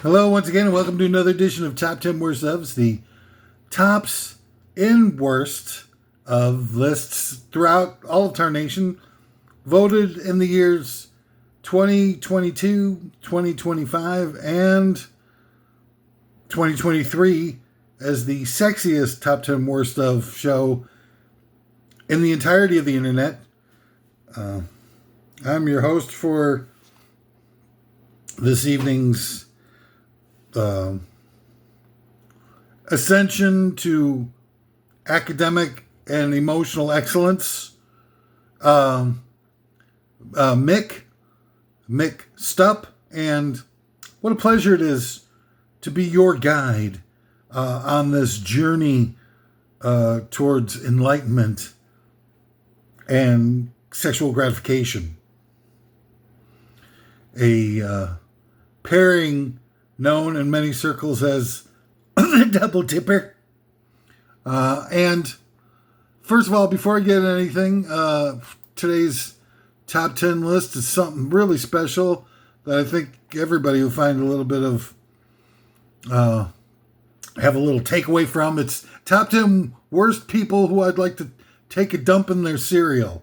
Hello once again, and welcome to another edition of Top 10 Worst Ofs, the tops and worst of lists throughout all of our nation, voted in the years 2022, 2025, and 2023 as the sexiest Top 10 Worst Of show in the entirety of the internet. I'm your host for this evening's ascension to academic and emotional excellence. Mick Stupp, and what a pleasure it is to be your guide on this journey towards enlightenment and sexual gratification. A pairing known in many circles as the double dipper. And first of all, before I get into anything, today's top 10 list is something really special that I think everybody will find a little bit of, have a little takeaway from. It's top 10 worst people who I'd like to take a dump in their cereal.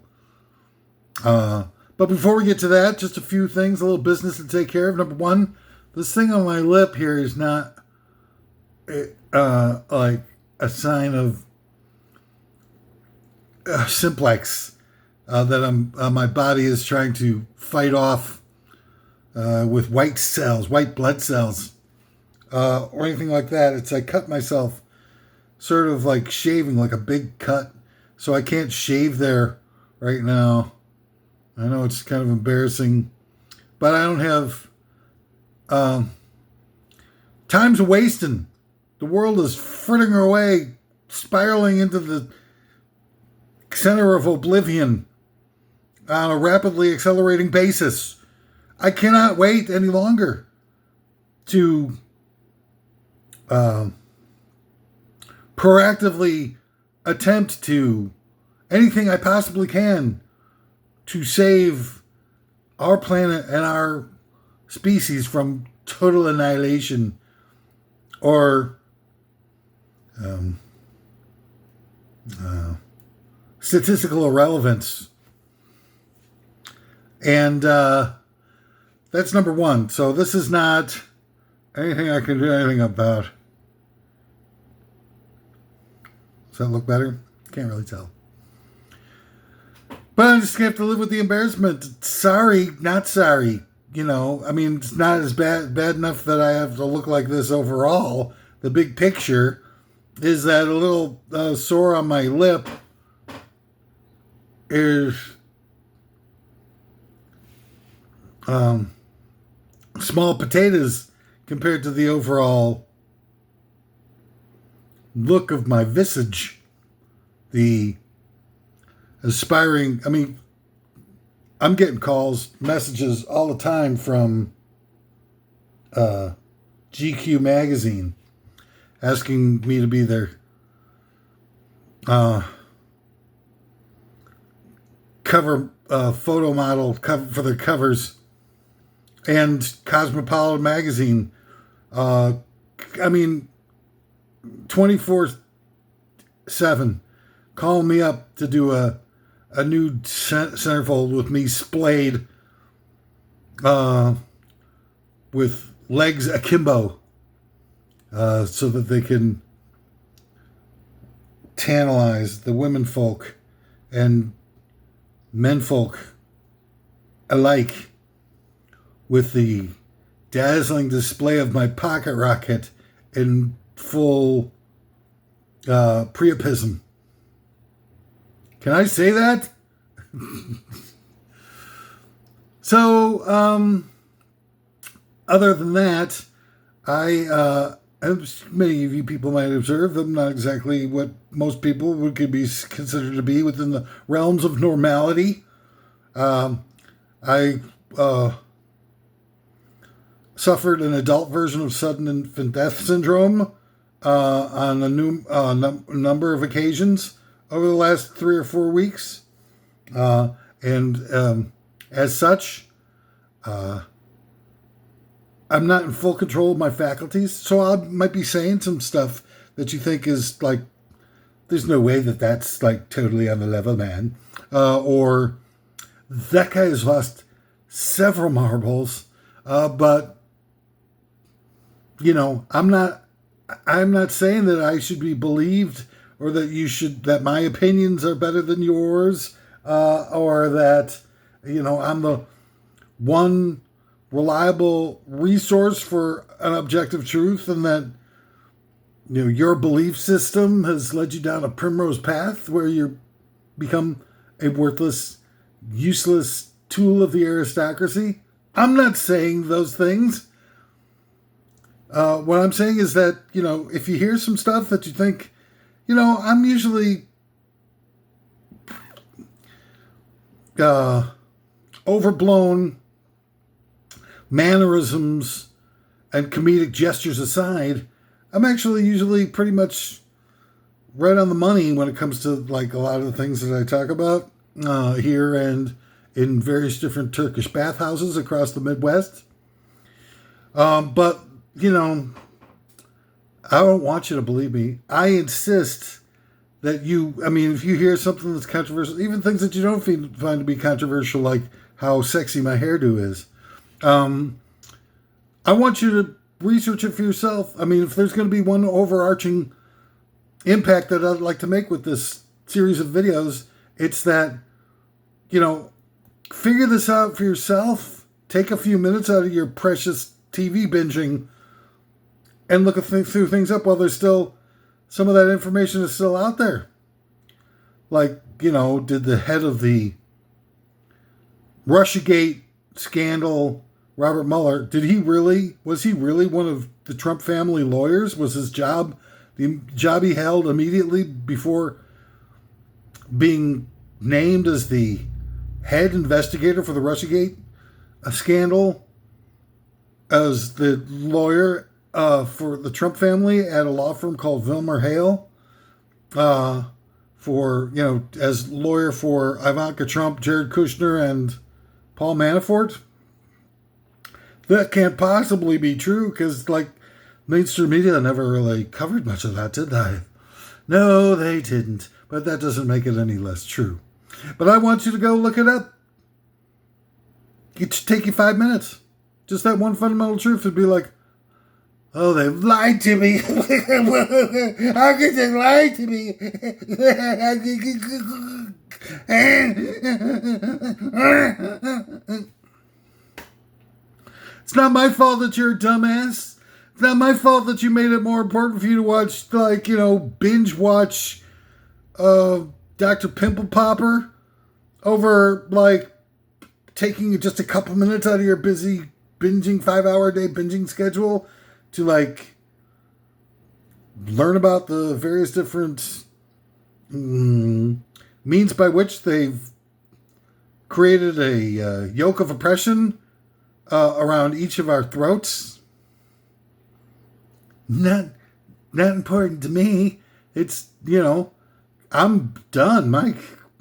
But before we get to that, just a few things, a little business to take care of. Number one, this thing on my lip here is not like a sign of simplex that my body is trying to fight off with white blood cells, or anything like that. It's I cut myself sort of like shaving, like a big cut, so I can't shave there right now. I know it's kind of embarrassing, but I don't have time's wasting. The world is frittering away, spiraling into the center of oblivion on a rapidly accelerating basis. I cannot wait any longer to proactively attempt to anything I possibly can to save our planet and our species from total annihilation or statistical irrelevance. And that's number one. So this is not anything I can do anything about. Does that look better? Can't really tell. But I'm just going to have to live with the embarrassment. Sorry, not sorry. You know, I mean, it's not as bad enough that I have to look like this overall. The big picture is that a little sore on my lip is small potatoes compared to the overall look of my visage. The aspiring, I mean, I'm getting calls, messages all the time from GQ magazine asking me to be their cover photo model for their covers, and Cosmopolitan magazine. I mean, 24/7 calling me up to do a nude centerfold with me splayed with legs akimbo, so that they can tantalize the women folk and men folk alike with the dazzling display of my pocket rocket in full priapism. Can I say that? So, other than that, as many of you people might observe, I'm not exactly what most people could be considered to be within the realms of normality. I suffered an adult version of sudden infant death syndrome on a number of occasions over the last 3 or 4 weeks. And as such, I'm not in full control of my faculties, so I might be saying some stuff that you think is like, there's no way that that's like totally on the level, man. Or that guy has lost several marbles, but I'm not saying that I should be believed, or that my opinions are better than yours, or that I'm the one reliable resource for an objective truth, and that your belief system has led you down a primrose path where you become a worthless, useless tool of the aristocracy. I'm not saying those things. What I'm saying is that, if you hear some stuff that you think, I'm usually overblown mannerisms and comedic gestures aside, I'm actually usually pretty much right on the money when it comes to like a lot of the things that I talk about here and in various different Turkish bathhouses across the Midwest. But, I don't want you to believe me. I insist that if you hear something that's controversial, even things that you don't find to be controversial, like how sexy my hairdo is, I want you to research it for yourself. If there's going to be one overarching impact that I'd like to make with this series of videos, it's that, figure this out for yourself. Take a few minutes out of your precious TV binging and look through things up while there's still some of that information is still out there. Like, did the head of the Russiagate scandal, Robert Mueller, was he really one of the Trump family lawyers? Was his job the job he held immediately before being named as the head investigator for the Russiagate scandal, as the lawyer for the Trump family at a law firm called Vilmer Hale, as lawyer for Ivanka Trump, Jared Kushner, and Paul Manafort? That can't possibly be true, because mainstream media never really covered much of that, did they? No, they didn't. But that doesn't make it any less true. But I want you to go look it up. It should take you 5 minutes. Just that one fundamental truth would be like, oh, they've lied to me. How could they lie to me? It's not my fault that you're a dumbass. It's not my fault that you made it more important for you to watch, binge watch Dr. Pimple Popper over, taking just a couple minutes out of your busy binging 5-hour-a-day binging schedule to, learn about the various different means by which they've created a yoke of oppression around each of our throats. Not important to me. It's, I'm done.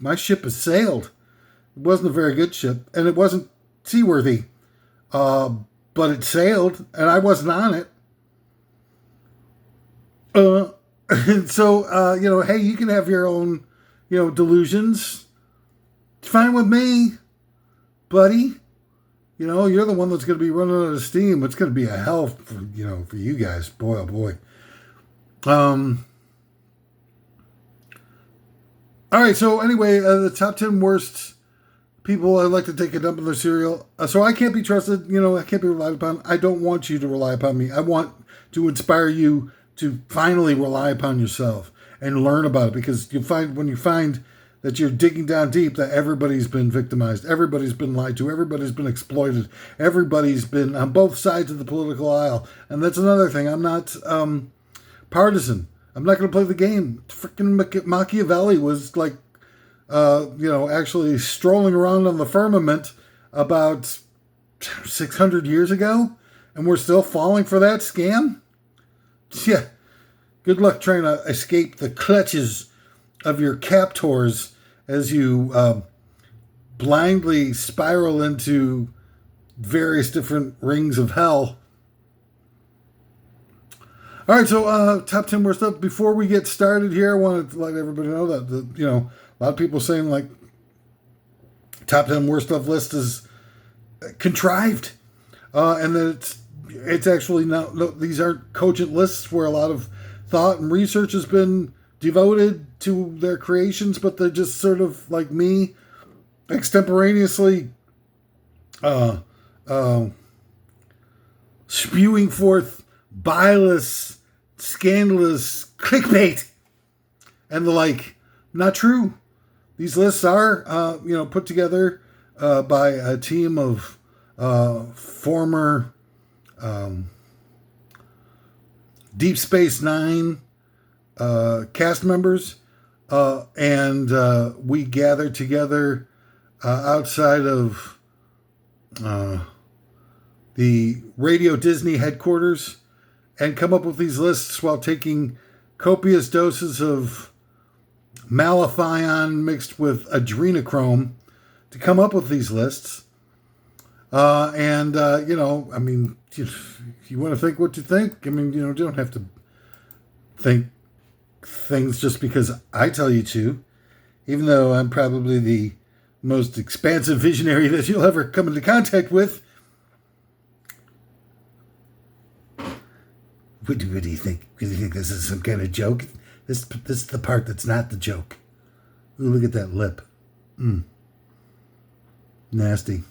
My ship has sailed. It wasn't a very good ship, and it wasn't seaworthy. But it sailed, and I wasn't on it. And so, hey, you can have your own, delusions. It's fine with me, buddy. You're the one that's going to be running out of steam. It's going to be a hell for you guys. Boy, oh boy. All right, so anyway, the top 10 worst people I'd like to take a dump in their cereal. So I can't be trusted, I can't be relied upon. I don't want you to rely upon me. I want to inspire you to finally rely upon yourself and learn about it, because when you find that you're digging down deep, that everybody's been victimized, everybody's been lied to, everybody's been exploited, everybody's been on both sides of the political aisle. And that's another thing. I'm not partisan. I'm not going to play the game. Freaking Machiavelli was actually strolling around on the firmament about 600 years ago, and we're still falling for that scam? Yeah. Good luck trying to escape the clutches of your captors as you blindly spiral into various different rings of hell All right, so top 10 worst stuff. Before we get started here, I wanted to let everybody know that a lot of people saying like top 10 worst stuff list is contrived, and that it's actually not. No, these aren't cogent lists where a lot of thought and research has been devoted to their creations, but they're just sort of like me, extemporaneously spewing forth bileless, scandalous clickbait and the like. Not true. These lists are, put together by a team of former Deep Space Nine cast members, and we gathered together outside of the Radio Disney headquarters and come up with these lists while taking copious doses of malathion mixed with adrenochrome to come up with these lists. If you want to think what you think, you don't have to think things just because I tell you to, even though I'm probably the most expansive visionary that you'll ever come into contact with. What do you think? Do you think this is some kind of joke? This is the part that's not the joke. Ooh, look at that lip. Nasty.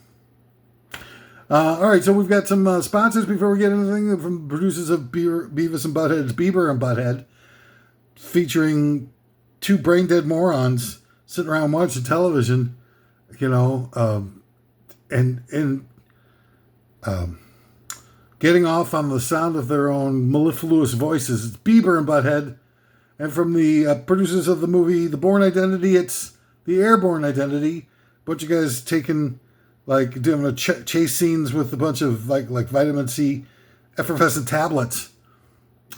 All right, so we've got some sponsors before we get into anything from producers of Beavis and Butthead. It's Bieber and Butthead, featuring two brain-dead morons sitting around watching television, and getting off on the sound of their own mellifluous voices. It's Bieber and Butthead. And from the producers of the movie The Bourne Identity, it's The Airborne Identity. A bunch of guys doing chase scenes with a bunch of like vitamin C effervescent tablets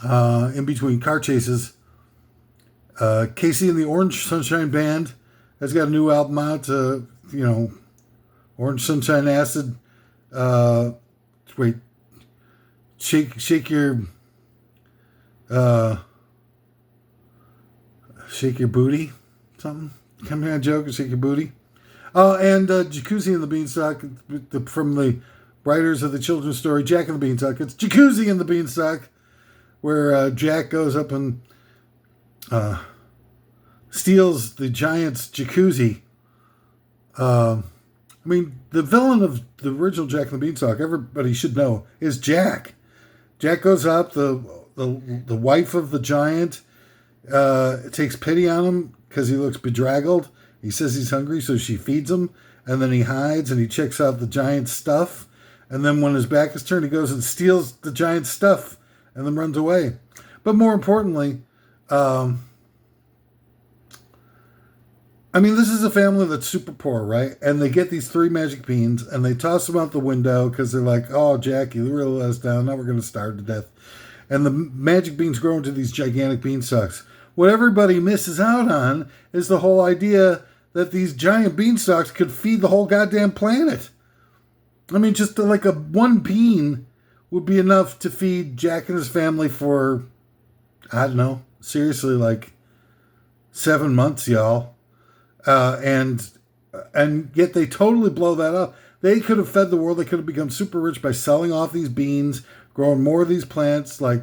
in between car chases. Casey and the Orange Sunshine Band has got a new album out. Orange Sunshine Acid. Shake your booty, something. Come here, joke, and shake your booty. And Jacuzzi and the Beanstalk from the writers of the children's story Jack and the Beanstalk. It's Jacuzzi and the Beanstalk, where Jack goes up and steals the giant's jacuzzi. The villain of the original Jack and the Beanstalk, everybody should know, is Jack. Jack goes up, the wife of the giant takes pity on him because he looks bedraggled. He says he's hungry, so she feeds him, and then he hides and he checks out the giant's stuff. And then when his back is turned, he goes and steals the giant's stuff and then runs away. But more importantly, this is a family that's super poor, right? And they get these 3 magic beans and they toss them out the window because they're like, oh, Jack, you really let us down. Now we're going to starve to death. And the magic beans grow into these gigantic beanstalks. What everybody misses out on is the whole idea that these giant beanstalks could feed the whole goddamn planet. Just like one bean would be enough to feed Jack and his family for, I don't know, seriously, like 7 months, y'all. And yet they totally blow that up. They could have fed the world. They could have become super rich by selling off these beans, growing more of these plants, and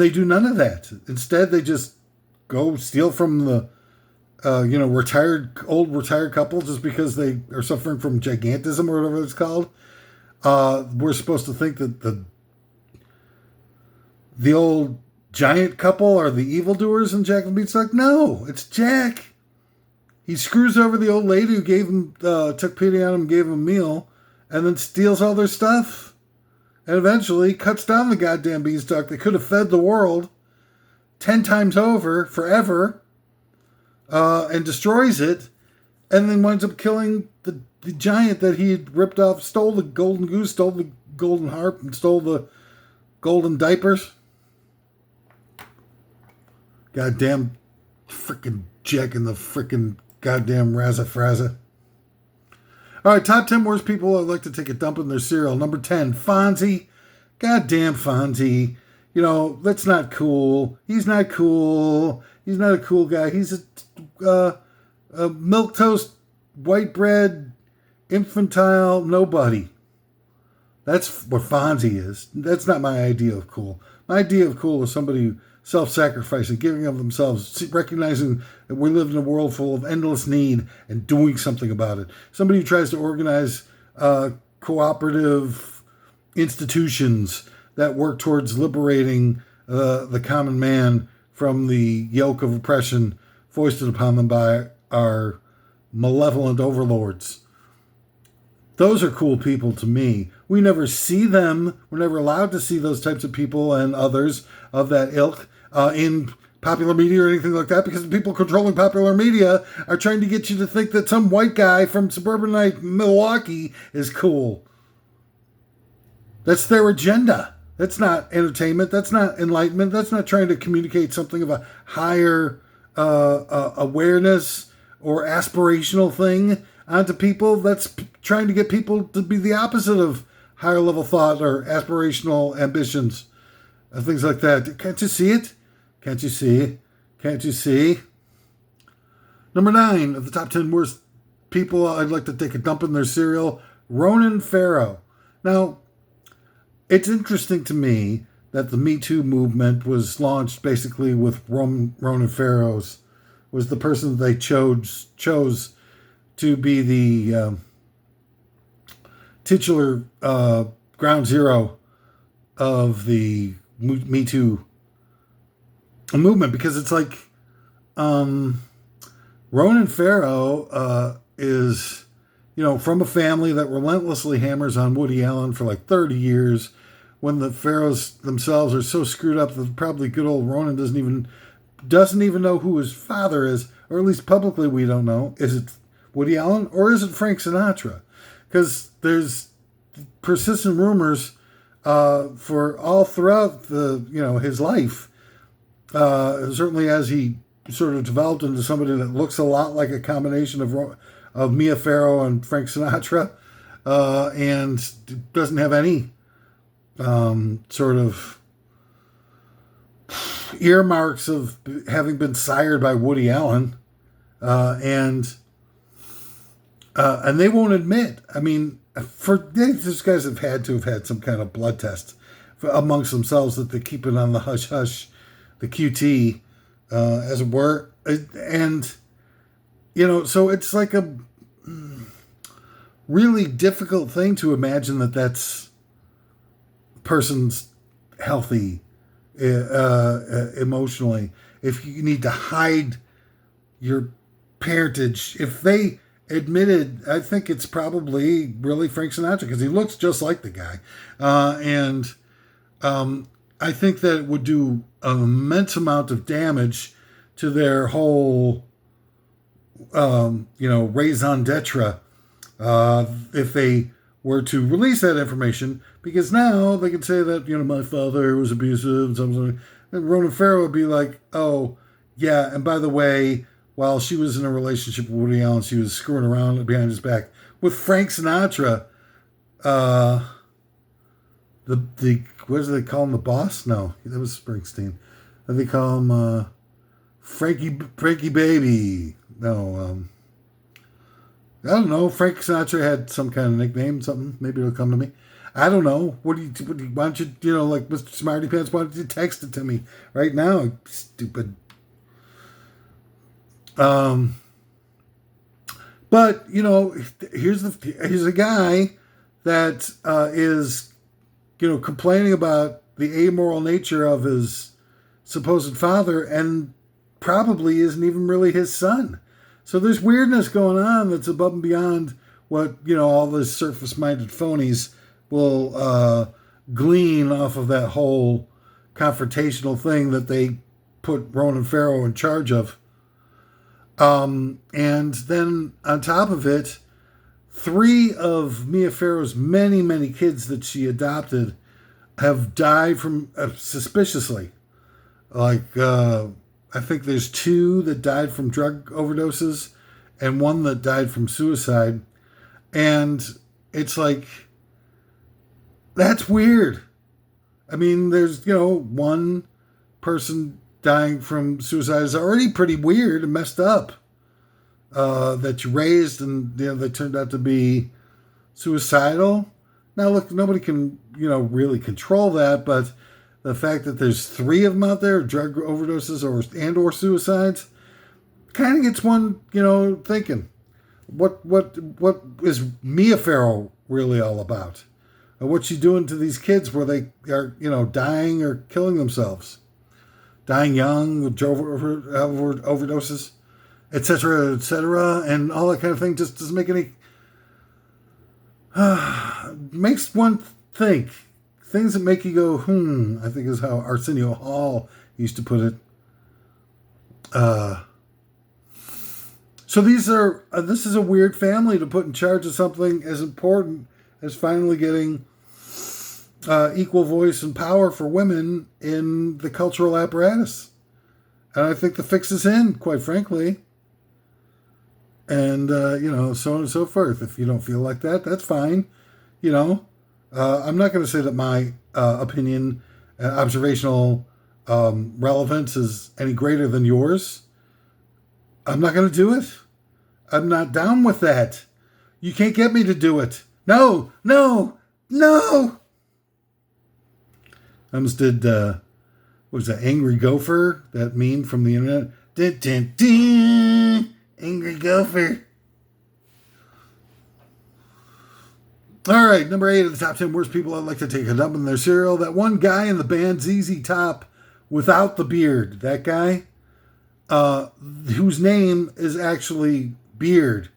they do none of that. Instead, they just go steal from the retired couple just because they are suffering from gigantism or whatever it's called. We're supposed to think that the old giant couple are the evildoers in Jack and the Beanstalk. No, it's Jack. He screws over the old lady who gave him, took pity on him, gave him a meal, and then steals all their stuff. And eventually cuts down the goddamn beanstalk that could have fed the world 10 times over, forever, and destroys it, and then winds up killing the giant that he had ripped off, stole the golden goose, stole the golden harp, and stole the golden diapers. Goddamn frickin' Jack and the frickin' goddamn Razza Frazza. All right, top 10 worst people I'd like to take a dump in their cereal. Number 10, Fonzie. Goddamn Fonzie. You know, that's not cool. He's not cool. He's not a cool guy. He's a milquetoast, white bread, infantile nobody. That's what Fonzie is. That's not my idea of cool. My idea of cool is somebody who self-sacrificing, giving of themselves, recognizing that we live in a world full of endless need and doing something about it. Somebody who tries to organize cooperative institutions that work towards liberating the common man from the yoke of oppression foisted upon them by our malevolent overlords. Those are cool people to me. We never see them. We're never allowed to see those types of people and others of that ilk in popular media or anything like that, because the people controlling popular media are trying to get you to think that some white guy from suburbanite Milwaukee is cool. That's their agenda. That's not entertainment. That's not enlightenment. That's not trying to communicate something of a higher awareness or aspirational thing onto people. That's trying to get people to be the opposite of higher level thought or aspirational ambitions and things like that. Can't you see it? Can't you see? Can't you see? Number 9 of the top 10 worst people I'd like to take a dump in their cereal, Ronan Farrow. Now, it's interesting to me that the Me Too movement was launched basically with Ronan Farrow's was the person that they chose to be the titular ground zero of the Me Too movement, because it's like Ronan Farrow is, from a family that relentlessly hammers on Woody Allen for like 30 years, when the Farrows themselves are so screwed up that probably good old Ronan doesn't even know who his father is, or at least publicly we don't know. Is it Woody Allen or is it Frank Sinatra? Because there's persistent rumors for all throughout his life, certainly as he sort of developed into somebody that looks a lot like a combination of Mia Farrow and Frank Sinatra, and doesn't have any sort of earmarks of having been sired by Woody Allen, and they won't admit. I mean, these guys have had some kind of blood test amongst themselves that they keep it on the hush hush, the QT, as it were, and so it's like a really difficult thing to imagine that that's person's healthy emotionally. If you need to hide your parentage, if they admitted, I think it's probably really Frank Sinatra, because he looks just like the guy, and I think that it would do an immense amount of damage to their whole raison d'etre if they were to release that information, because now they could say that, my father was abusive and something. And Ronan Farrow would be like, oh, yeah, and by the way, while she was in a relationship with Woody Allen, she was screwing around behind his back with Frank Sinatra. The what do they call him? The boss? No, that was Springsteen. They call him Frankie Baby. No, I don't know. Frank Sinatra had some kind of nickname, something. Maybe it'll come to me. I don't know. Why don't you, like Mr. Smarty Pants, why don't you text it to me right now, stupid. But, here's a guy that is, complaining about the amoral nature of his supposed father, and probably isn't even really his son. So there's weirdness going on that's above and beyond what, all the surface-minded phonies will glean off of that whole confrontational thing that they put Ronan Farrow in charge of. And then on top of it, 3 of Mia Farrow's many, many kids that she adopted have died from suspiciously. Like, I think there's 2 that died from drug overdoses and 1 that died from suicide. And it's like, that's weird. I mean, there's, one person dying from suicide is already pretty weird and messed up. That you raised and they turned out to be suicidal. Now, look, nobody can, really control that, but the fact that there's 3 of them out there, drug overdoses or suicides, kind of gets one, thinking, what is Mia Farrow really all about? And what's she doing to these kids where they are, dying or killing themselves? Dying young with drug overdoses, etc., and all that kind of thing just doesn't make any... makes one think. Things that make you go, I think is how Arsenio Hall used to put it. So this is a weird family to put in charge of something as important as finally getting equal voice and power for women in the cultural apparatus. And I think the fix is in, quite frankly. And, so on and so forth. If you don't feel like that, that's fine. I'm not going to say that my opinion, observational relevance is any greater than yours. I'm not going to do it. I'm not down with that. You can't get me to do it. No. I almost did, what was that, Angry Gopher? That meme from the internet? Dun, dun, dun, Angry Gopher. All right, number 8 of the top 10 worst people I'd like to take a dump in their cereal. That one guy in the band ZZ Top without the beard. That guy, whose name is actually Beard.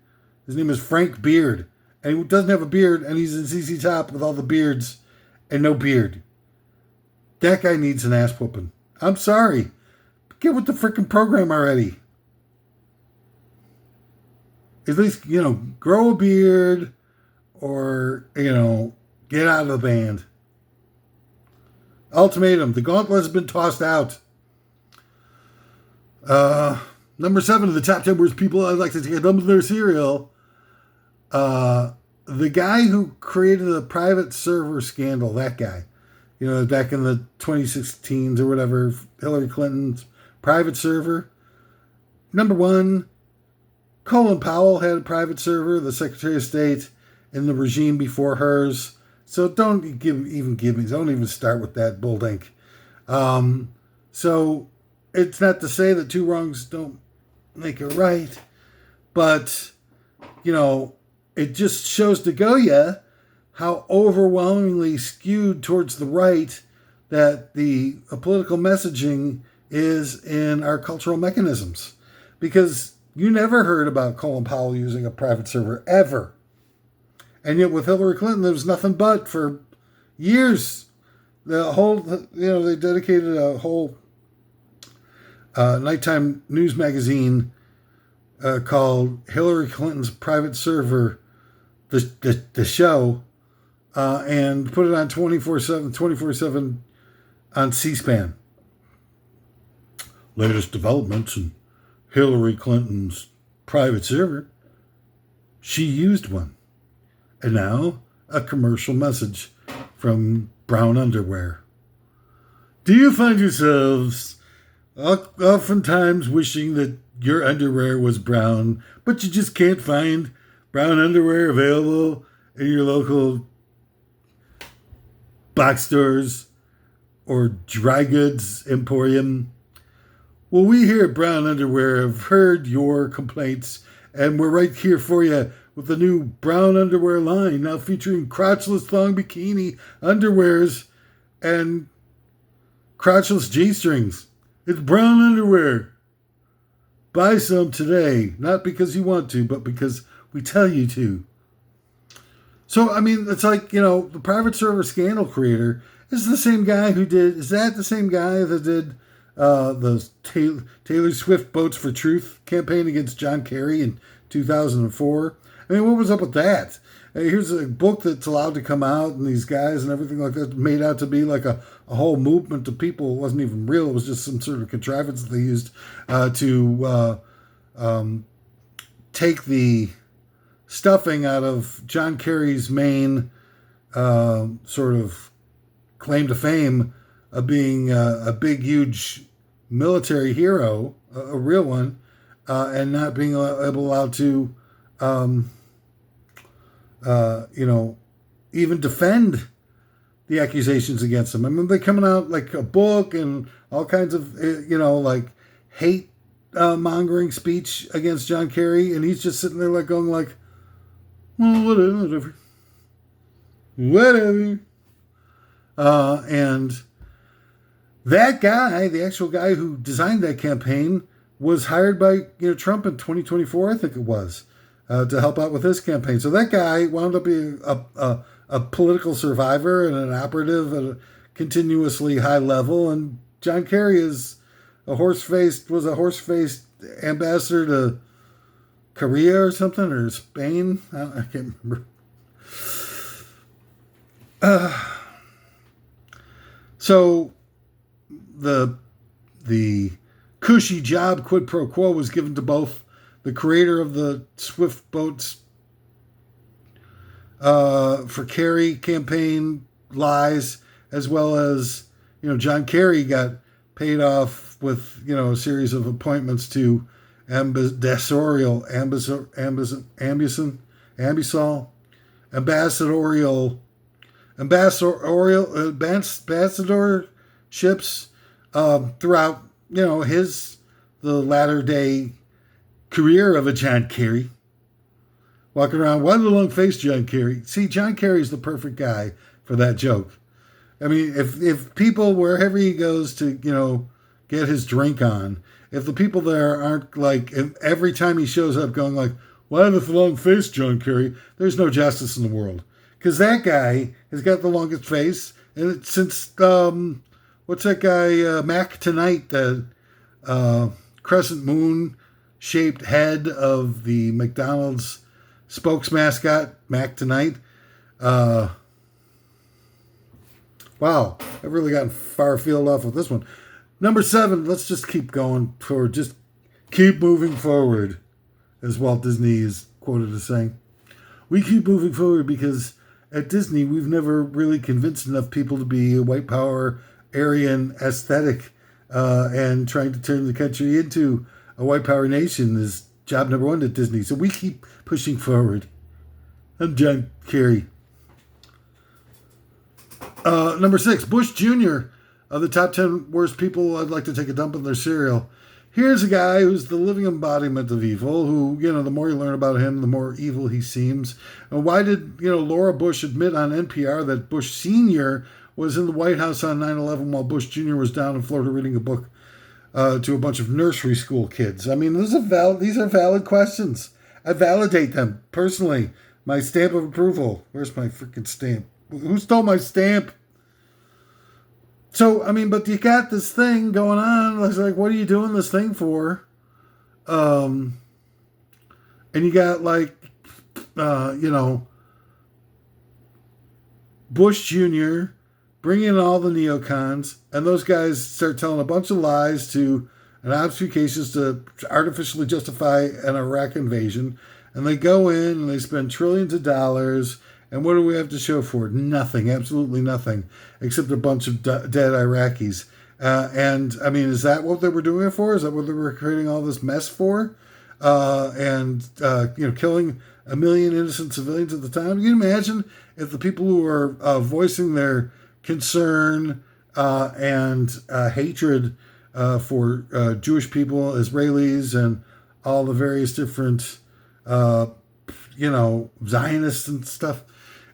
His name is Frank Beard. And he doesn't have a beard, and he's in ZZ Top with all the beards and no beard. That guy needs an ass whooping. I'm sorry. Get with the freaking program already. At least, grow a beard or, get out of the band. Ultimatum. The gauntlet has been tossed out. Number 7 of the top 10 worst people I'd like to take a dump in their cereal. The guy who created the private server scandal, that guy. Back in the 2016s or whatever, Hillary Clinton's private server. Number 1, Colin Powell had a private server, the Secretary of State in the regime before hers. So don't even start with that bull dink. So it's not to say that 2 wrongs don't make it right, but, it just shows to Goya how overwhelmingly skewed towards the right that the political messaging is in our cultural mechanisms. Because you never heard about Colin Powell using a private server, ever. And yet with Hillary Clinton, there was nothing but for years. They dedicated a whole nighttime news magazine called Hillary Clinton's Private Server, the show, and put it on 24/7 on C-SPAN. Latest developments in Hillary Clinton's private server. She used one. And now, a commercial message from Brown Underwear. Do you find yourselves oftentimes wishing that your underwear was brown, but you just can't find brown underwear available in your local box stores or dry goods emporium? Well, we here at Brown Underwear have heard your complaints, and we're right here for you with the new Brown Underwear line, now featuring crotchless thong bikini underwears and crotchless G-strings. It's Brown Underwear. Buy some today, not because you want to, but because we tell you to. So, it's like, the private server scandal creator is the same guy is that the same guy that did the Taylor Swift Boats for Truth campaign against John Kerry in 2004? What was up with that? Here's a book that's allowed to come out, and these guys and everything like that made out to be like a whole movement of people. It wasn't even real. It was just some sort of contrivance that they used to take the stuffing out of John Kerry's main sort of claim to fame of being a big, huge military hero, a real one, and not being allowed to, even defend the accusations against him. I mean, they're coming out like a book and all kinds of, like hate mongering speech against John Kerry, and he's just sitting there like going like, well, whatever. And that guy, the actual guy who designed that campaign, was hired by Trump in 2024, I think it was, to help out with his campaign. So that guy wound up being a political survivor and an operative at a continuously high level. And John Kerry was a horse-faced ambassador to Korea or something, or Spain. I can't remember. So the cushy job quid pro quo was given to both the creator of the Swift boats for Kerry campaign lies, as well as John Kerry got paid off with a series of appointments to ambassadorial ambassadorships throughout the latter day career of a John Kerry. Walking around, why the long face, John Kerry? See, John Kerry is the perfect guy for that joke. I mean, if people, wherever he goes to, get his drink on, if the people there aren't like, every time he shows up going like, why the long face, John Kerry? There's no justice in the world. Because that guy has got the longest face. And since, what's that guy, Mac Tonight, the crescent moon shaped head of the McDonald's spokes mascot, Mac Tonight. Wow, I've really gotten far afield off with this one. Number 7, let's just keep going forward. Just keep moving forward, as Walt Disney is quoted as saying. We keep moving forward because at Disney, we've never really convinced enough people to be a white power, Aryan aesthetic, and trying to turn the country into a white power nation is job number 1 at Disney. So we keep pushing forward. I'm John Kerry. Number 6, Bush Jr. of the top 10 worst people I'd like to take a dump in their cereal. Here's a guy who's the living embodiment of evil, who, the more you learn about him, the more evil he seems. And why did, Laura Bush admit on NPR that Bush Sr. was in the White House on 9/11 while Bush Jr. was down in Florida reading a book to a bunch of nursery school kids? I mean, these are valid questions. I validate them personally. My stamp of approval. Where's my freaking stamp? Who stole my stamp? So, I mean, but you got this thing going on. It's like, what are you doing this thing for? And you got Bush Jr. bringing in all the neocons, and those guys start telling a bunch of lies and obfuscations to artificially justify an Iraq invasion. And they go in and they spend trillions of dollars. And what do we have to show for it? Nothing, absolutely nothing, except a bunch of dead Iraqis. And I mean, is that what they were doing it for? Is that what they were creating all this mess for? Killing 1 million innocent civilians at the time. You can imagine if the people who are voicing their concern and hatred for Jewish people, Israelis, and all the various different, Zionists and stuff,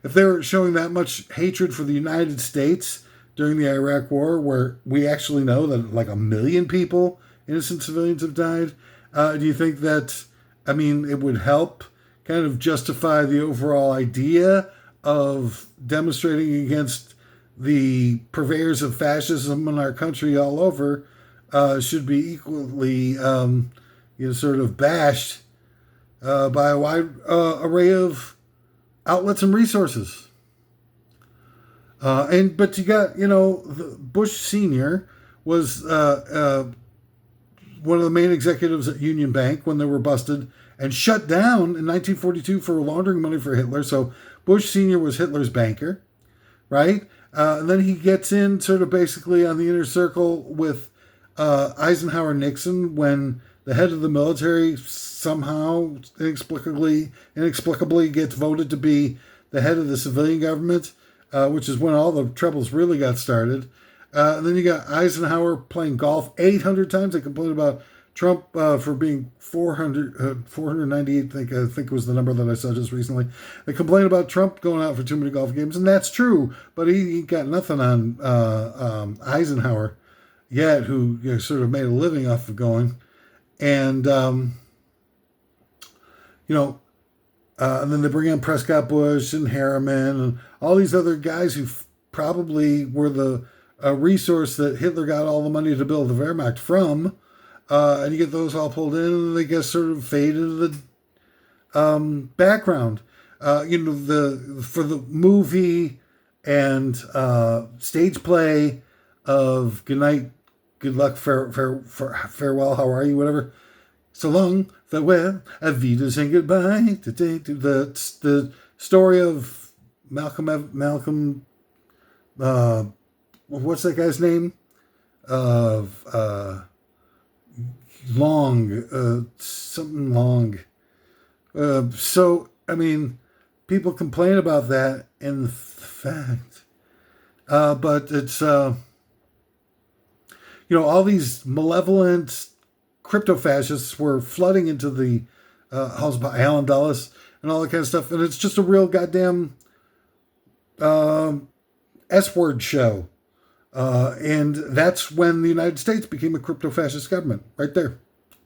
if they were showing that much hatred for the United States during the Iraq War, where we actually know that like 1 million people, innocent civilians, have died, do you think that, it would help kind of justify the overall idea of demonstrating against the purveyors of fascism in our country all over, should be equally, sort of bashed by a wide array of outlets and resources. But you got, Bush Sr. was one of the main executives at Union Bank when they were busted and shut down in 1942 for laundering money for Hitler. So Bush Sr. was Hitler's banker, right? And then he gets in sort of basically on the inner circle with Eisenhower Nixon when the head of the military somehow inexplicably gets voted to be the head of the civilian government, which is when all the troubles really got started. And then you got Eisenhower playing golf 800 times. They complained about Trump for being 498, I think was the number that I saw just recently. They complained about Trump going out for too many golf games, and that's true. But he got nothing on Eisenhower yet, who sort of made a living off of going. And, and then they bring in Prescott Bush and Harriman and all these other guys who probably were the resource that Hitler got all the money to build the Wehrmacht from. And you get those all pulled in, and they get sort of fade into the background. For the movie and stage play of Good Night, Good Luck, Farewell, How Are You, whatever. So long, farewell, auf Wiedersehen, goodbye. The story of Malcolm, what's that guy's name? Something long. So, I mean, people complain about that in the fact. But it's, all these malevolent crypto-fascists were flooding into the halls by Allen Dulles and all that kind of stuff. And it's just a real goddamn S-word show. And that's when the United States became a crypto-fascist government, right there.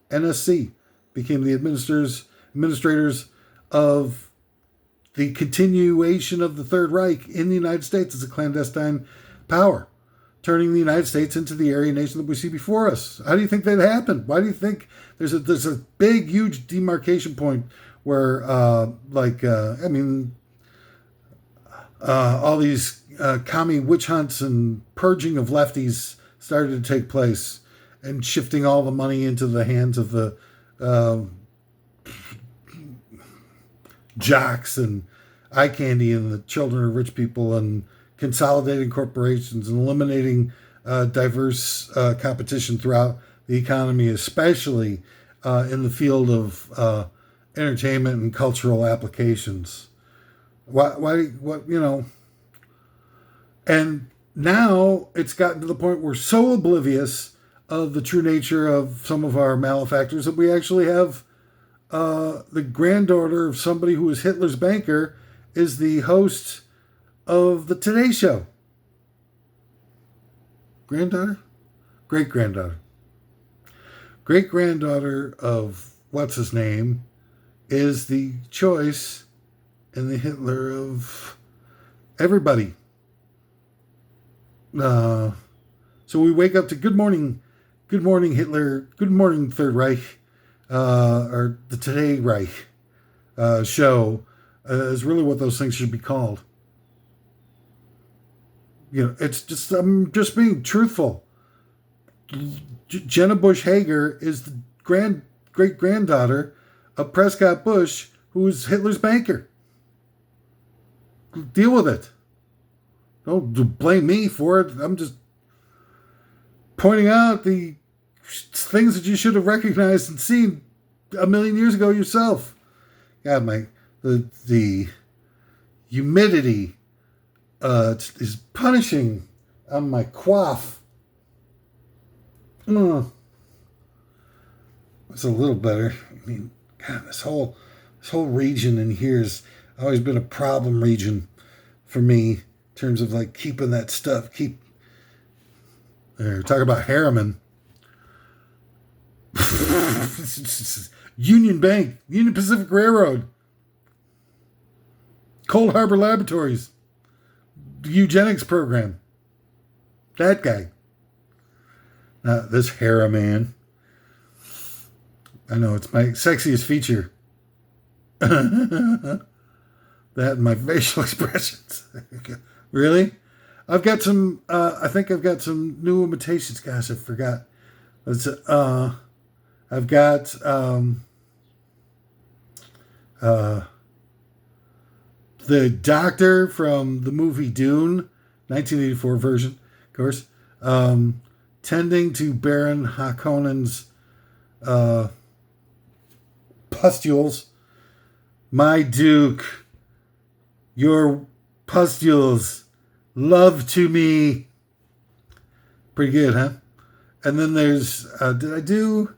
NSC became the administrators of the continuation of the Third Reich in the United States as a clandestine power, turning the United States into the Aryan nation that we see before us. How do you think that happened? Why do you think there's a big, huge demarcation point where, all these commie witch hunts and purging of lefties started to take place and shifting all the money into the hands of the jocks and eye candy and the children of rich people, and consolidating corporations and eliminating diverse competition throughout the economy, especially in the field of entertainment and cultural applications. And now it's gotten to the point we're so oblivious of the true nature of some of our malefactors that we actually have the granddaughter of somebody who was Hitler's banker is the host of the Today Show. Granddaughter? Great-granddaughter. Great-granddaughter of what's-his-name is the choice and the Hitler of everybody. So we wake up to Good Morning Hitler, Good Morning Third Reich, or the Today Reich show is really what those things should be called. It's just, I'm just being truthful. Jenna Bush Hager is the great-granddaughter of Prescott Bush, who was Hitler's banker. Deal with it. Don't blame me for it. I'm just pointing out the things that you should have recognized and seen a million years ago yourself. God, the humidity is punishing on my cough. It's a little better. I mean, God, this whole region in here has always been a problem region for me in terms of like keeping that stuff. Talk about Harriman. Union Bank, Union Pacific Railroad, Cold Harbor Laboratories, the eugenics program. That guy. This Harriman. I know, it's my sexiest feature. That and my facial expressions. Really? I've got some, I think I've got some new imitations. Gosh, I forgot. I've got, Uh, the doctor from the movie Dune, 1984 version, of course, tending to Baron Harkonnen's pustules. My Duke, your pustules, love to me. Pretty good, huh? And then there's, did I do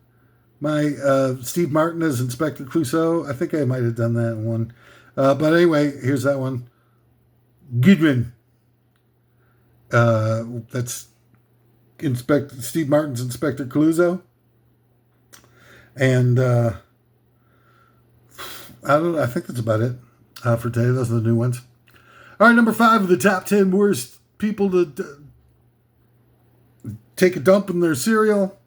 my Steve Martin as Inspector Clouseau? I think I might have done that one. But anyway, here's that one. Goodwin. That's Steve Martin's Inspector Clouseau. And I think that's about it for today. Those are the new ones. All right, number 5 of the top 10 worst people to take a dump in their cereal.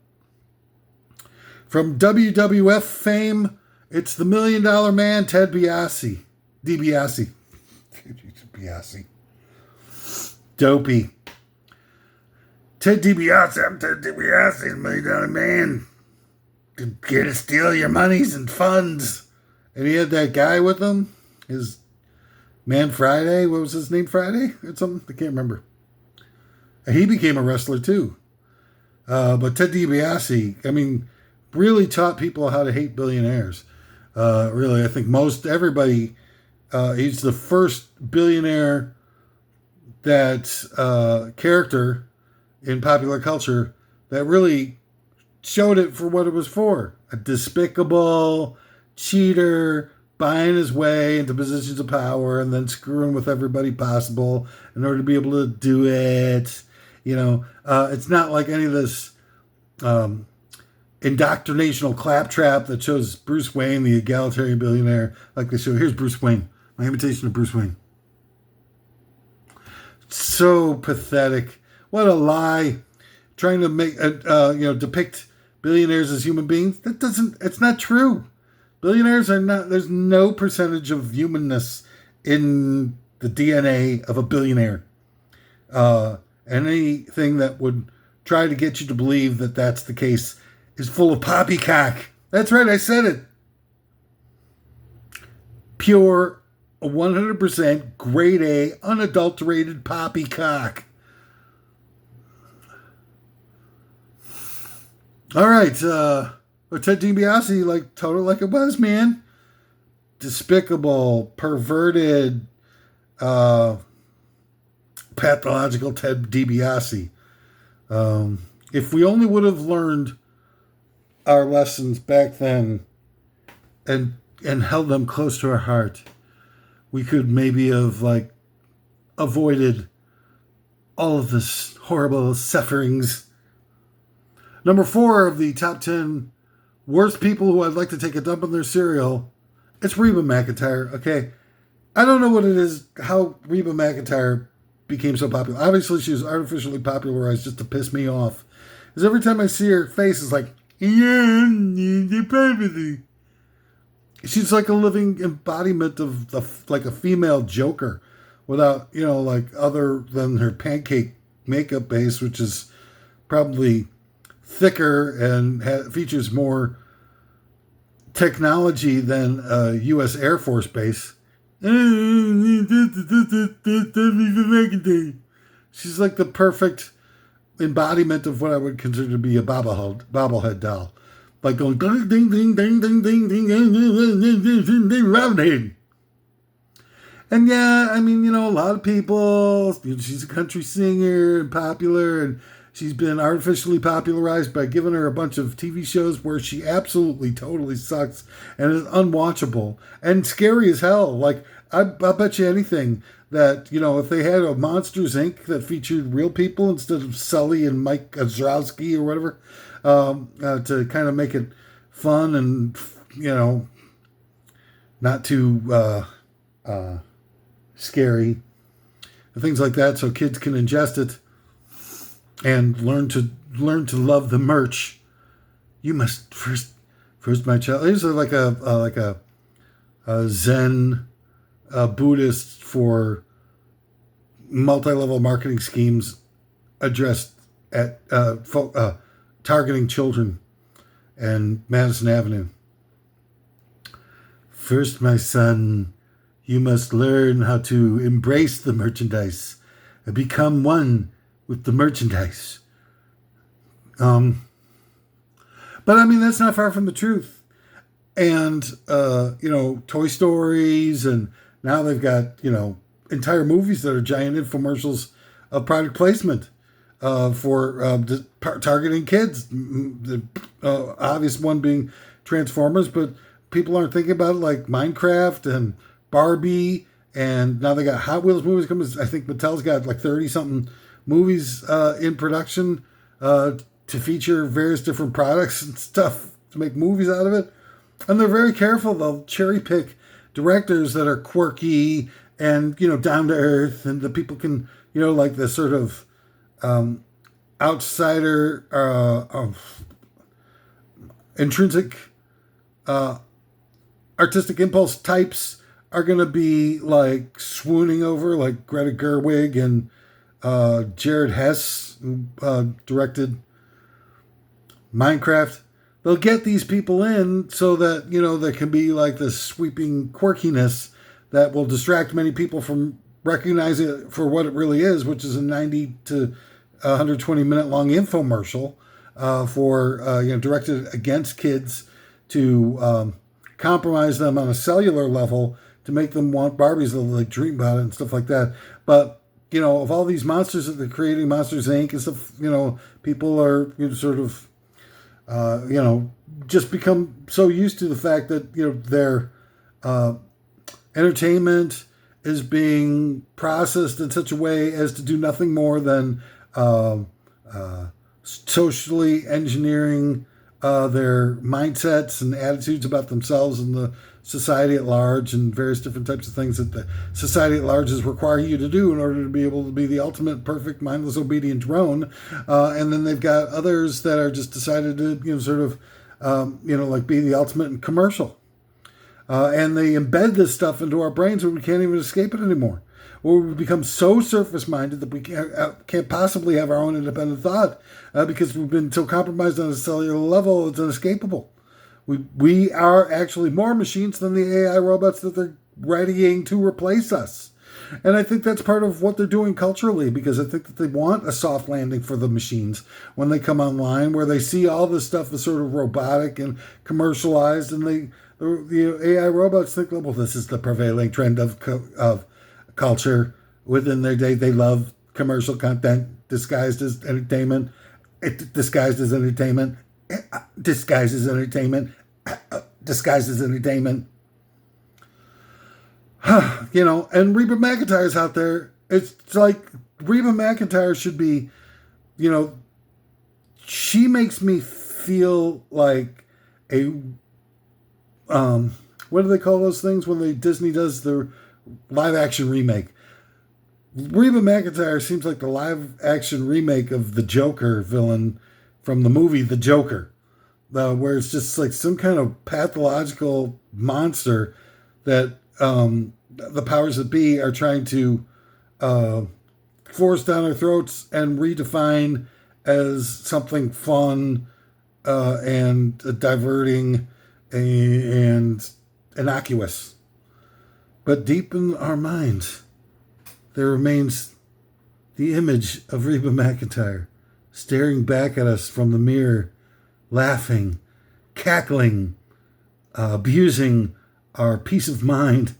From WWF fame, it's the $1 Million Man, Ted DiBiase. DiBiase. Dopey. Ted DiBiase, I'm Ted DiBiase, $1 Million Man. Here to steal your monies and funds. And he had that guy with him, his man Friday. What was his name, Friday? Or something? I can't remember. And he became a wrestler too. But Ted DiBiase, I mean, really taught people how to hate billionaires. Really, I think everybody, he's the first billionaire character in popular culture that really showed it for what it was for. A despicable cheater, buying his way into positions of power and then screwing with everybody possible in order to be able to do it. It's not like any of this indoctrinational claptrap that shows Bruce Wayne, the egalitarian billionaire, like they show. Here's Bruce Wayne, my imitation of Bruce Wayne. So pathetic. What a lie. Trying to make, depict billionaires as human beings. It's not true. Billionaires are not, there's no percentage of humanness in the DNA of a billionaire. And anything that would try to get you to believe that that's the case is full of poppycock. That's right, I said it. Pure, 100% grade A, unadulterated poppycock. All right, Ted DiBiase, total like it was, man. Despicable, perverted, pathological Ted DiBiase. If we only would have learned our lessons back then and held them close to our heart, we could maybe have avoided all of this horrible sufferings. Number 4 of the top 10 worst people who I'd like to take a dump in their cereal, it's Reba McEntire. Okay, I don't know what it is, how Reba McEntire became so popular. Obviously, she was artificially popularized just to piss me off. Because every time I see her face, it's like, yeah, you're perfect. She's like a living embodiment of a female Joker, without other than her pancake makeup base, which is probably thicker and features more technology than a U.S. Air Force base. She's like the perfect embodiment of what I would consider to be a bobblehead doll. Like going ding ding ding ding ding ding ding ding ding Robin. And yeah, I mean, a lot of people, she's a country singer and popular, and she's been artificially popularized by giving her a bunch of TV shows where she absolutely, totally sucks and is unwatchable and scary as hell. I'll bet you anything that, if they had a Monsters, Inc. that featured real people instead of Sully and Mike Wazowski or whatever, to kind of make it fun and, not too scary, things like that, so kids can ingest it and learn to love the merch. You must first my child. These are like a Zen Buddhist for multi-level marketing schemes addressed at targeting children and Madison Avenue. First, my son, you must learn how to embrace the merchandise and become one with the merchandise. But I mean, that's not far from the truth. And, Toy Stories, and now they've got, entire movies that are giant infomercials of product placement for targeting kids. The obvious one being Transformers, but people aren't thinking about it, like Minecraft and Barbie, and now they got Hot Wheels movies coming. I think Mattel's got like 30-something movies in production to feature various different products and stuff to make movies out of it. And they're very careful. They'll cherry pick directors that are quirky and, down to earth, and the people can, like the sort of outsider, intrinsic artistic impulse types are going to be like swooning over, like Greta Gerwig and Jared Hess, who directed Minecraft. They'll get these people in so that, there can be like this sweeping quirkiness that will distract many people from recognizing it for what it really is, which is a 90 to 120 minute long infomercial directed against kids to compromise them on a cellular level to make them want Barbies, they'll like dream about it and stuff like that. But, of all these monsters that they're creating, Monsters Inc. and stuff, people are sort of, just become so used to the fact that, their entertainment is being processed in such a way as to do nothing more than socially engineering their mindsets and attitudes about themselves and the society at large, and various different types of things that the society at large is requiring you to do in order to be able to be the ultimate perfect mindless obedient drone. And then they've got others that are just decided to be the ultimate commercial, and they embed this stuff into our brains where we can't even escape it anymore, or we become so surface minded that we can't possibly have our own independent thought because we've been so compromised on a cellular level it's inescapable. We are actually more machines than the AI robots that they're readying to replace us. And I think that's part of what they're doing culturally, because I think that they want a soft landing for the machines when they come online, where they see all this stuff as sort of robotic and commercialized, and the AI robots think, well, this is the prevailing trend of culture within their day. They love commercial content disguised as entertainment. Disguised as entertainment. Disguised as entertainment. Disguised as entertainment. And Reba McEntire's out there. It's like Reba McEntire should be, she makes me feel like a, what do they call those things when Disney does the live action remake? Reba McEntire seems like the live action remake of the Joker villain from the movie The Joker, where it's just like some kind of pathological monster that the powers that be are trying to force down our throats and redefine as something fun and diverting and innocuous. But deep in our minds, there remains the image of Reba McEntire staring back at us from the mirror, laughing, cackling, abusing our peace of mind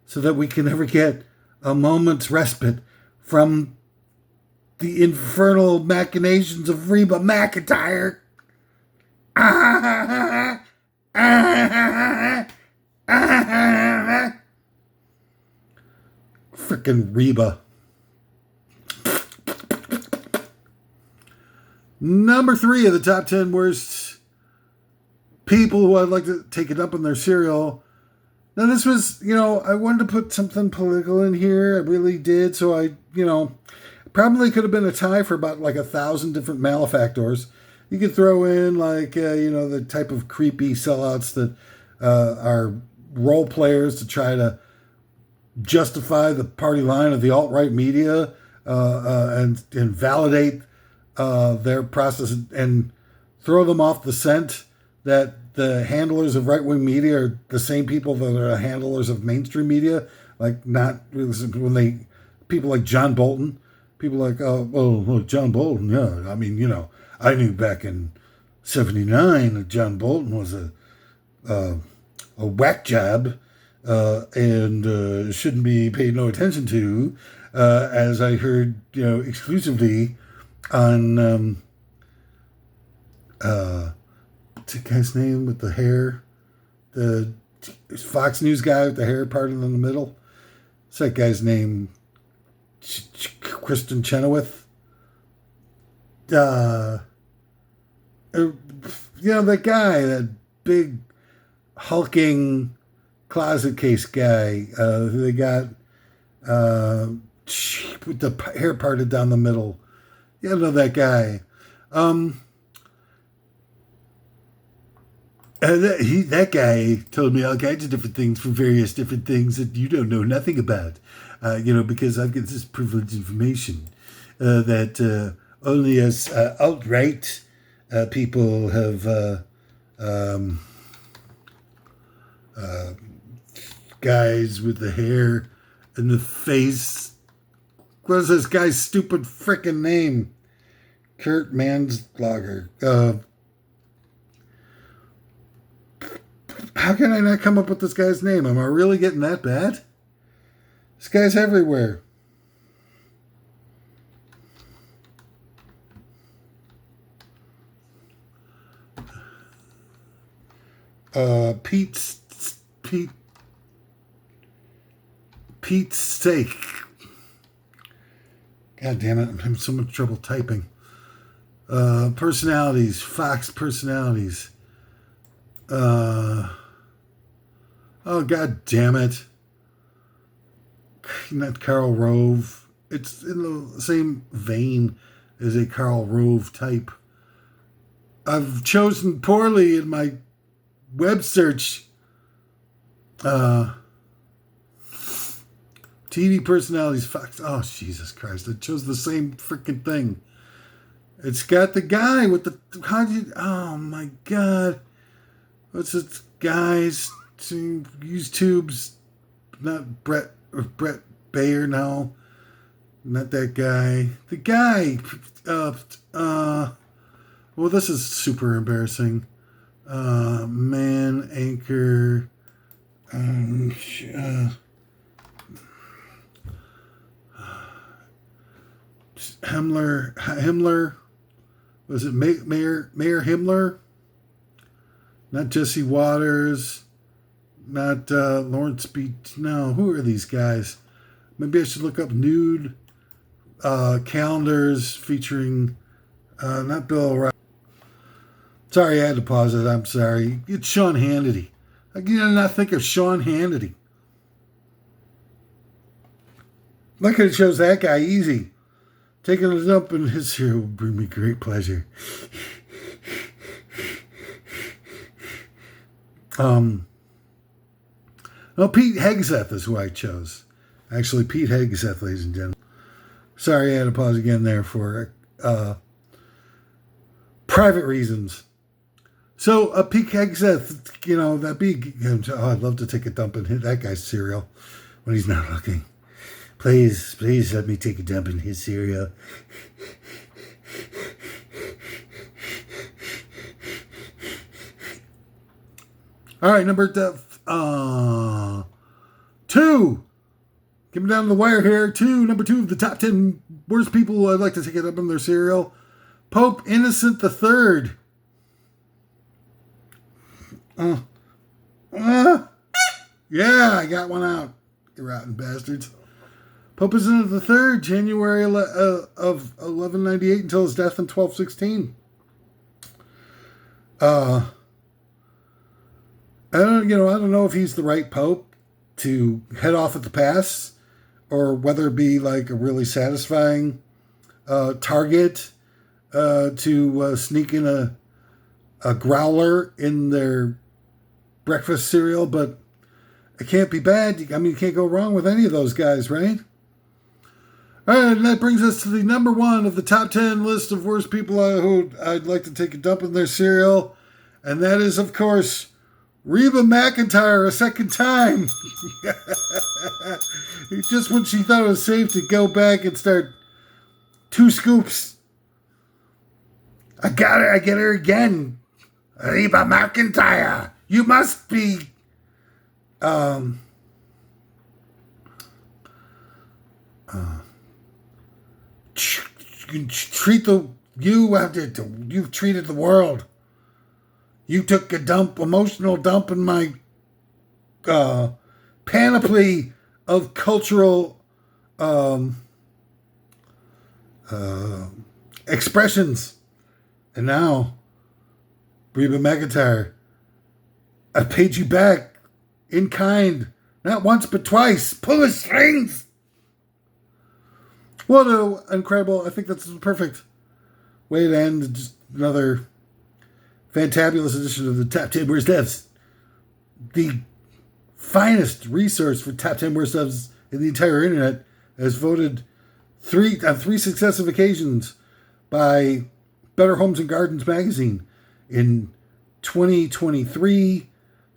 so that we can never get a moment's respite from the infernal machinations of Reba McEntire. Frickin' Reba. Number 3 of the top 10 worst people who I'd like to take it up on their cereal. Now this was, I wanted to put something political in here. I really did. So I, probably could have been a tie for about like 1,000 different malefactors. You could throw in the type of creepy sellouts that are role players to try to justify the party line of the alt-right media and validate their process and throw them off the scent that the handlers of right-wing media are the same people that are handlers of mainstream media. Like, not when they, people like John Bolton, people like, John Bolton, yeah. I mean, I knew back in '79 that John Bolton was a whack job and shouldn't be paid no attention to, as I heard, exclusively on, what's that guy's name with the hair? The Fox News guy with the hair parted in the middle. What's that guy's name? Kristen Chenoweth. That guy, that big hulking closet case guy who they got with the hair parted down the middle. You know that guy. That guy told me all kinds of different things from various different things that you don't know nothing about. Because I've got this privileged information that only us alt-right people have guys with the hair and the face. What is this guy's stupid frickin' name? Kurt Mansblogger. How can I not come up with this guy's name? Am I really getting that bad? This guy's everywhere. Pete's sake. God damn it, I'm having so much trouble typing. Personalities, Fox personalities. Oh, God damn it. Not Karl Rove. It's in the same vein as a Karl Rove type. I've chosen poorly in my web search. TV personalities, Fox. Oh, Jesus Christ. I chose the same freaking thing. It's got the guy with the... Oh, my God. What's it, guys? YouTube's not Brett Bayer, no. Not that guy. The guy. Well, this is super embarrassing. Man, anchor. Himmler. Was it Mayor Himmler? Not Jesse Waters. Not Lawrence B. No, who are these guys? Maybe I should look up nude calendars featuring not Bill O'Reilly. Sorry, I had to pause it. I'm sorry. It's Sean Hannity. I did not think of Sean Hannity. I could have chose that guy easy. Taking a dump in his cereal will bring me great pleasure. Well, Pete Hegseth is who I chose. Actually, Pete Hegseth, ladies and gentlemen. Sorry, I had to pause again there for private reasons. So, Pete Hegseth, that'd be... Oh, I'd love to take a dump in that guy's cereal when he's not looking. Please let me take a dump in his cereal. All right, number 2. Getting down to the wire here. Number 2 of the top 10 worst people I'd like to take it up in their cereal. Pope Innocent III. Yeah, I got one out. You rotten bastards. Pope Innocent III, January of 1198 until his death in 1216. I don't know if he's the right pope to head off at the pass, or whether it be like a really satisfying target to sneak in a growler in their breakfast cereal, but it can't be bad. I mean, you can't go wrong with any of those guys, right? All right, and that brings us to the number 1 of the top 10 list of worst people who I'd like to take a dump in their cereal. And that is, of course, Reba McEntire a second time. Just when she thought it was safe to go back and start 2 scoops. I got her. I get her again. Reba McEntire. You must be... You've treated the world. You took a emotional dump in my panoply of cultural expressions. And now, Reba McEntire, I paid you back in kind, not once but twice. Pull the strings. What an incredible, I think that's a perfect way to end just another fantabulous edition of the Top 10 Worst Devs. The finest resource for Top 10 Worst Devs in the entire internet, as voted on 3 successive occasions by Better Homes and Gardens magazine in 2023,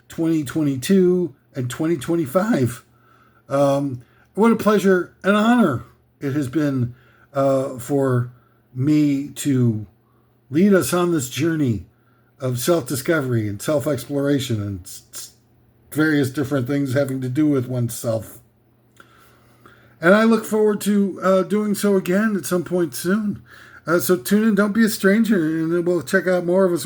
2022, and 2025. What a pleasure and honor it has been for me to lead us on this journey of self-discovery and self-exploration and various different things having to do with oneself. And I look forward to doing so again at some point soon. So tune in, don't be a stranger, and we'll check out more of us.